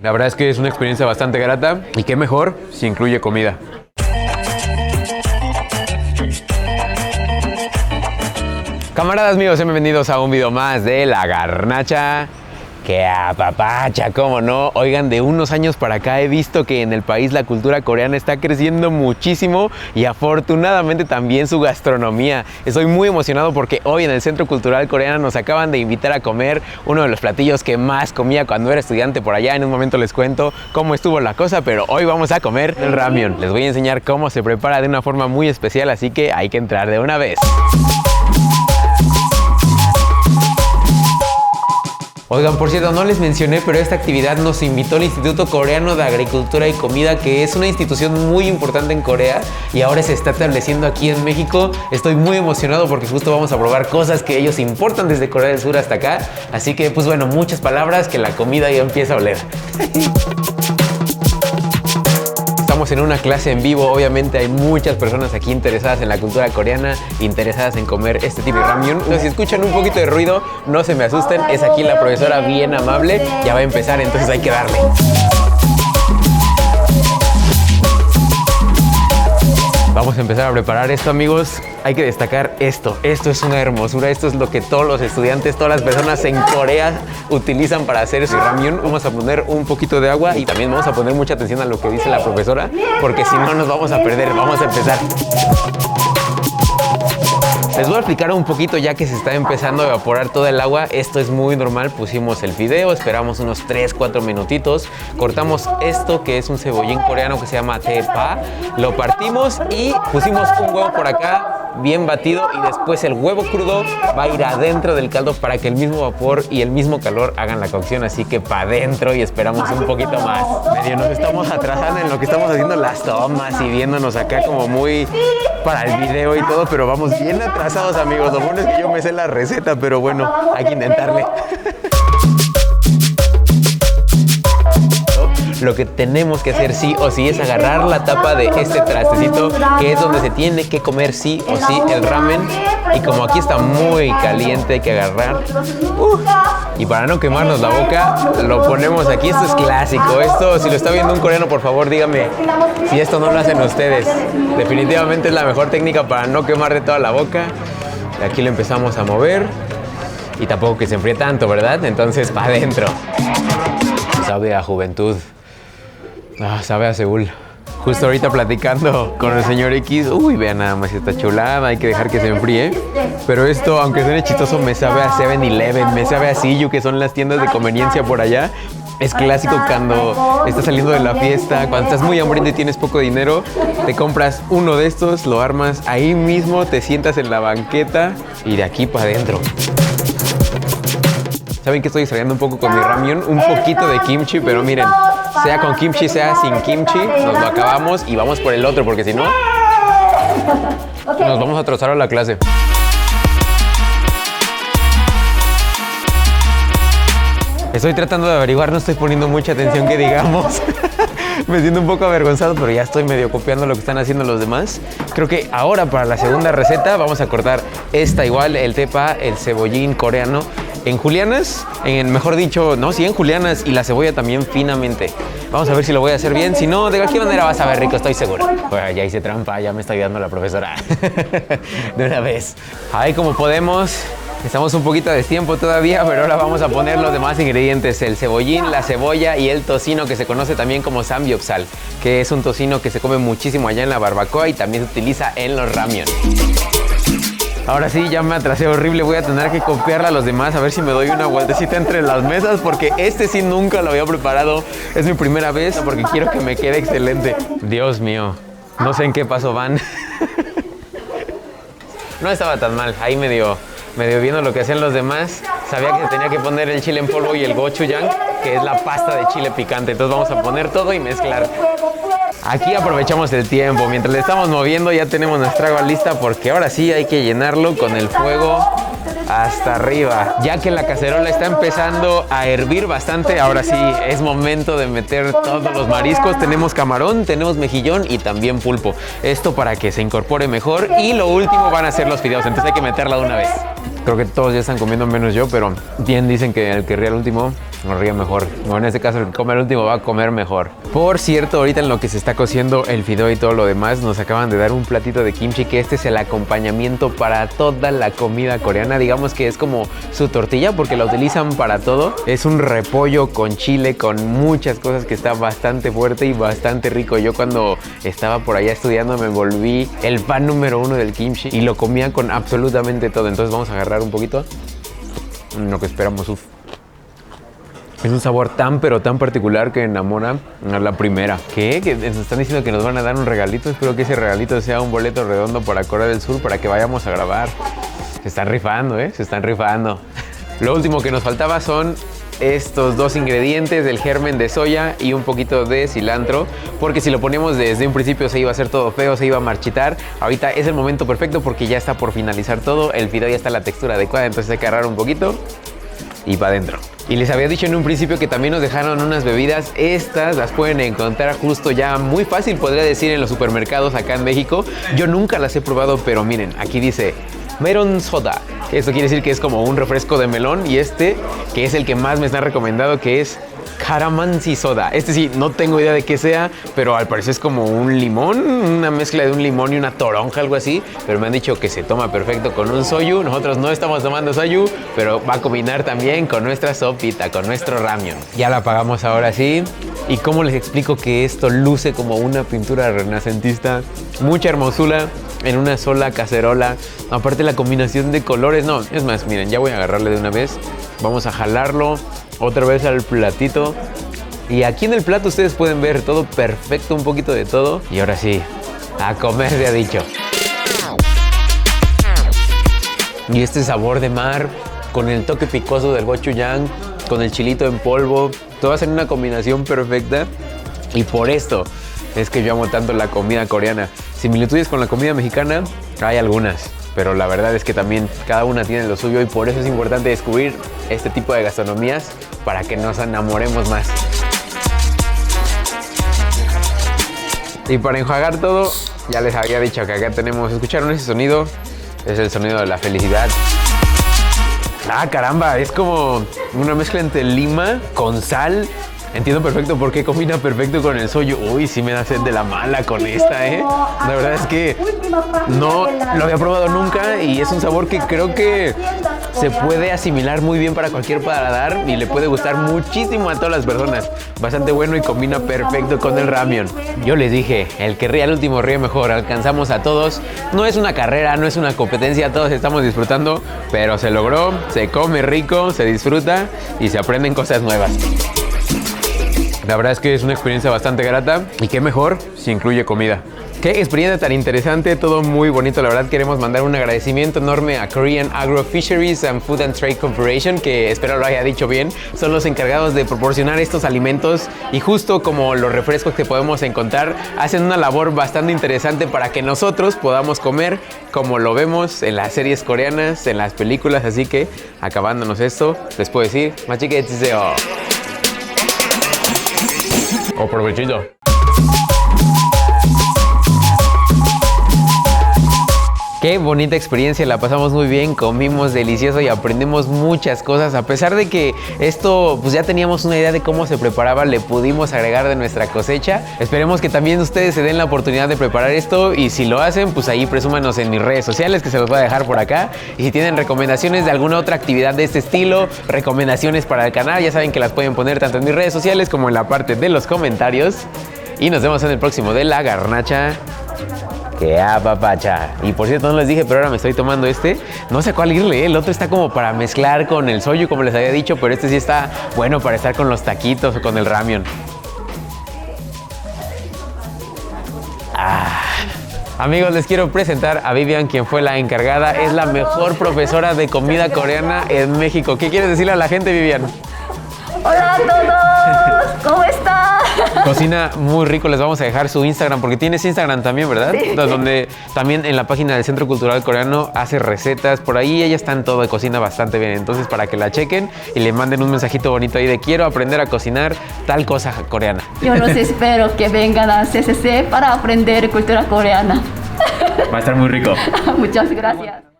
La verdad es que es una experiencia bastante grata y qué mejor si incluye comida. Camaradas míos, bienvenidos a un video más de La Garnacha que apapacha, cómo no. Oigan, de unos años para acá he visto que en el país la cultura coreana está creciendo muchísimo y afortunadamente también su gastronomía. Estoy muy emocionado porque hoy en el Centro Cultural Coreano nos acaban de invitar a comer uno de los platillos que más comía cuando era estudiante por allá. En un momento les cuento cómo estuvo la cosa, pero hoy vamos a comer el ramyun. Les voy a enseñar cómo se prepara de una forma muy especial, así que hay que entrar de una vez. Oigan, por cierto, no les mencioné, pero esta actividad nos invitó el Instituto Coreano de Agricultura y Comida, que es una institución muy importante en Corea y ahora se está estableciendo aquí en México. Estoy muy emocionado porque justo vamos a probar cosas que ellos importan desde Corea del Sur hasta acá. Así que, pues bueno, muchas palabras, que la comida ya empieza a oler. Estamos en una clase en vivo, obviamente hay muchas personas aquí interesadas en la cultura coreana, interesadas en comer este tipo de ramyun. Entonces, si escuchan un poquito de ruido, no se me asusten, es aquí la profesora bien amable, ya va a empezar, entonces hay que darle. Vamos a empezar a preparar esto, amigos. Hay que destacar esto. Esto es una hermosura. Esto es lo que todos los estudiantes, todas las personas en Corea utilizan para hacer su ramyun. Vamos a poner un poquito de agua y también vamos a poner mucha atención a lo que dice la profesora, porque si no nos vamos a perder. Vamos a empezar. Les voy a explicar un poquito ya que se está empezando a evaporar toda el agua. Esto es muy normal. Pusimos el fideo, esperamos unos 3-4 minutitos. Cortamos esto que es un cebollín coreano que se llama tepa. Lo partimos y pusimos un huevo por acá bien batido y después el huevo crudo va a ir adentro del caldo para que el mismo vapor y el mismo calor hagan la cocción. Así que para adentro y esperamos un poquito más. Medio nos estamos atrasando en lo que estamos haciendo las tomas y viéndonos acá como muy para el video y todo, pero vamos bien atrasados, amigos. Lo bueno es que yo me sé la receta, pero bueno, hay que intentarle. Lo que tenemos que hacer sí o sí es agarrar la tapa de este trastecito, que es donde se tiene que comer sí o sí el ramen. Y como aquí está muy caliente, hay que agarrar. Y para no quemarnos la boca, lo ponemos aquí. Esto es clásico. Esto, si lo está viendo un coreano, por favor, dígame si esto no lo hacen ustedes. Definitivamente es la mejor técnica para no quemar de toda la boca. Y aquí lo empezamos a mover. Y tampoco que se enfríe tanto, ¿verdad? Entonces, para adentro. Sabe a juventud. Sabe a Seúl. Justo ahorita platicando con el señor X. Uy, vean nada más esta chulada. Hay que dejar que se enfríe. Pero esto, aunque suene chistoso, me sabe a 7-Eleven. Me sabe a CU, que son las tiendas de conveniencia por allá. Es clásico cuando estás saliendo de la fiesta, cuando estás muy hambriento y tienes poco dinero, te compras uno de estos, lo armas ahí mismo, te sientas en la banqueta y de aquí para adentro. ¿Saben que estoy extrañando un poco con mi ramyun? Un poquito de kimchi, pero miren, sea con kimchi, sea sin kimchi, nos lo acabamos y vamos por el otro, porque si no, nos vamos a atrasar a la clase. Estoy tratando de averiguar, no estoy poniendo mucha atención que digamos. Me siento un poco avergonzado, pero ya estoy medio copiando lo que están haciendo los demás. Creo que ahora para la segunda receta vamos a cortar esta igual, el tepa, el cebollín coreano, en julianas, mejor dicho, no, sí, en julianas y la cebolla también finamente. Vamos a ver si lo voy a hacer bien, si no, de cualquier manera vas a ver rico, estoy seguro. Bueno, ya hice trampa, ya me está ayudando la profesora. De una vez. Ahí como podemos. Estamos un poquito de tiempo todavía, pero ahora vamos a poner los demás ingredientes. El cebollín, la cebolla y el tocino, que se conoce también como samgyeopsal, que es un tocino que se come muchísimo allá en la barbacoa y también se utiliza en los ramyun. Ahora sí, ya me atrasé horrible, voy a tener que copiarla a los demás, a ver si me doy una vueltecita entre las mesas, porque este sí nunca lo había preparado, es mi primera vez, porque quiero que me quede excelente. Dios mío, no sé en qué paso van. No estaba tan mal, ahí medio viendo lo que hacían los demás. Sabía que tenía que poner el chile en polvo y el gochujang, que es la pasta de chile picante. Entonces vamos a poner todo y mezclar. Aquí aprovechamos el tiempo. Mientras le estamos moviendo ya tenemos nuestra agua lista, porque ahora sí hay que llenarlo con el fuego hasta arriba. Ya que la cacerola está empezando a hervir bastante, ahora sí es momento de meter todos los mariscos. Tenemos camarón, tenemos mejillón y también pulpo. Esto para que se incorpore mejor. Y lo último van a ser los fideos, entonces hay que meterla de una vez. Creo que todos ya están comiendo menos yo, pero bien dicen que el que ríe al último no ríe mejor. O en este caso, el que come al último va a comer mejor. Por cierto, ahorita en lo que se está cociendo el fideo y todo lo demás, nos acaban de dar un platito de kimchi, que este es el acompañamiento para toda la comida coreana. Digamos que es como su tortilla porque la utilizan para todo. Es un repollo con chile, con muchas cosas, que está bastante fuerte y bastante rico. Yo cuando estaba por allá estudiando me volví el fan número 1 del kimchi y lo comía con absolutamente todo. Entonces vamos a agarrar un poquito. Lo que esperamos, uff. Es un sabor tan pero tan particular que enamora a la primera. ¿Qué? Que nos están diciendo que nos van a dar un regalito. Espero que ese regalito sea un boleto redondo para Corea del Sur para que vayamos a grabar. Se están rifando, ¿eh? Se están rifando. Lo último que nos faltaba son estos dos ingredientes, el germen de soya y un poquito de cilantro, porque si lo ponemos desde un principio se iba a hacer todo feo, se iba a marchitar. Ahorita es el momento perfecto porque ya está por finalizar todo, el fideo ya está la textura adecuada, entonces hay que agarrar un poquito y para adentro. Y les había dicho en un principio que también nos dejaron unas bebidas. Estas las pueden encontrar justo ya muy fácil, podría decir, en los supermercados acá en México. Yo nunca las he probado, pero miren, aquí dice Melon Soda. Esto quiere decir que es como un refresco de melón. Y este, que es el que más me está recomendado, que es Caramansi Soda. Este sí, no tengo idea de qué sea, pero al parecer es como un limón, una mezcla de un limón y una toronja, algo así. Pero me han dicho que se toma perfecto con un soyu. Nosotros no estamos tomando soyu, pero va a combinar también con nuestra sopita, con nuestro ramyun. Ya la apagamos ahora sí. ¿Y cómo les explico que esto luce como una pintura renacentista? Mucha hermosura en una sola cacerola. Aparte la combinación de colores, no, es más, miren, ya voy a agarrarle de una vez. Vamos a jalarlo otra vez al platito. Y aquí en el plato ustedes pueden ver todo perfecto, un poquito de todo. Y ahora sí, a comer se ha dicho. Y este sabor de mar, con el toque picoso del gochujang, con el chilito en polvo, todo va a ser una combinación perfecta. Y por esto es que yo amo tanto la comida coreana. Similitudes con la comida mexicana hay algunas, pero la verdad es que también cada una tiene lo suyo y por eso es importante descubrir este tipo de gastronomías para que nos enamoremos más. Y para enjuagar todo, ya les había dicho que acá tenemos, ¿escucharon ese sonido? Es el sonido de la felicidad. Ah, caramba, es como una mezcla entre lima con sal. Entiendo perfecto por qué combina perfecto con el soyu. Uy, sí me da sed de la mala con esta, ¿eh? La verdad es que no lo había probado nunca y es un sabor que creo que se puede asimilar muy bien para cualquier paladar y le puede gustar muchísimo a todas las personas. Bastante bueno y combina perfecto con el ramyun. Yo les dije, el que ríe al último ríe mejor. Alcanzamos a todos. No es una carrera, no es una competencia, todos estamos disfrutando, pero se logró, se come rico, se disfruta y se aprenden cosas nuevas. La verdad es que es una experiencia bastante grata y qué mejor si incluye comida. Qué experiencia tan interesante, todo muy bonito. La verdad queremos mandar un agradecimiento enorme a Korean Agro Fisheries and Food and Trade Corporation, que espero lo haya dicho bien. Son los encargados de proporcionar estos alimentos y justo como los refrescos que podemos encontrar, hacen una labor bastante interesante para que nosotros podamos comer como lo vemos en las series coreanas, en las películas. Así que acabándonos esto, les puedo decir, 맛있게 드세요. O provechito. Qué bonita experiencia, la pasamos muy bien, comimos delicioso y aprendimos muchas cosas. A pesar de que esto, pues ya teníamos una idea de cómo se preparaba, le pudimos agregar de nuestra cosecha. Esperemos que también ustedes se den la oportunidad de preparar esto y si lo hacen, pues ahí presúmanos en mis redes sociales que se los voy a dejar por acá. Y si tienen recomendaciones de alguna otra actividad de este estilo, recomendaciones para el canal, ya saben que las pueden poner tanto en mis redes sociales como en la parte de los comentarios. Y nos vemos en el próximo de La Garnacha. Que apapacha. Y por cierto, no les dije, pero ahora me estoy tomando este. No sé a cuál irle, ¿eh? El otro está como para mezclar con el soyu, como les había dicho, pero este sí está bueno para estar con los taquitos o con el ramyun. Amigos, les quiero presentar a Vivian, quien fue la encargada. Es la mejor profesora de comida coreana en México. ¿Qué quieres decirle a la gente, Vivian? Hola a todos, ¿cómo están? Cocina muy rico, les vamos a dejar su Instagram, porque tienes Instagram también, ¿verdad? Sí. Donde también en la página del Centro Cultural Coreano hace recetas, por ahí ella está en todo de cocina bastante bien, entonces para que la chequen y le manden un mensajito bonito ahí de quiero aprender a cocinar tal cosa coreana. Yo los espero que vengan a CCC para aprender cultura coreana. Va a estar muy rico. Muchas gracias.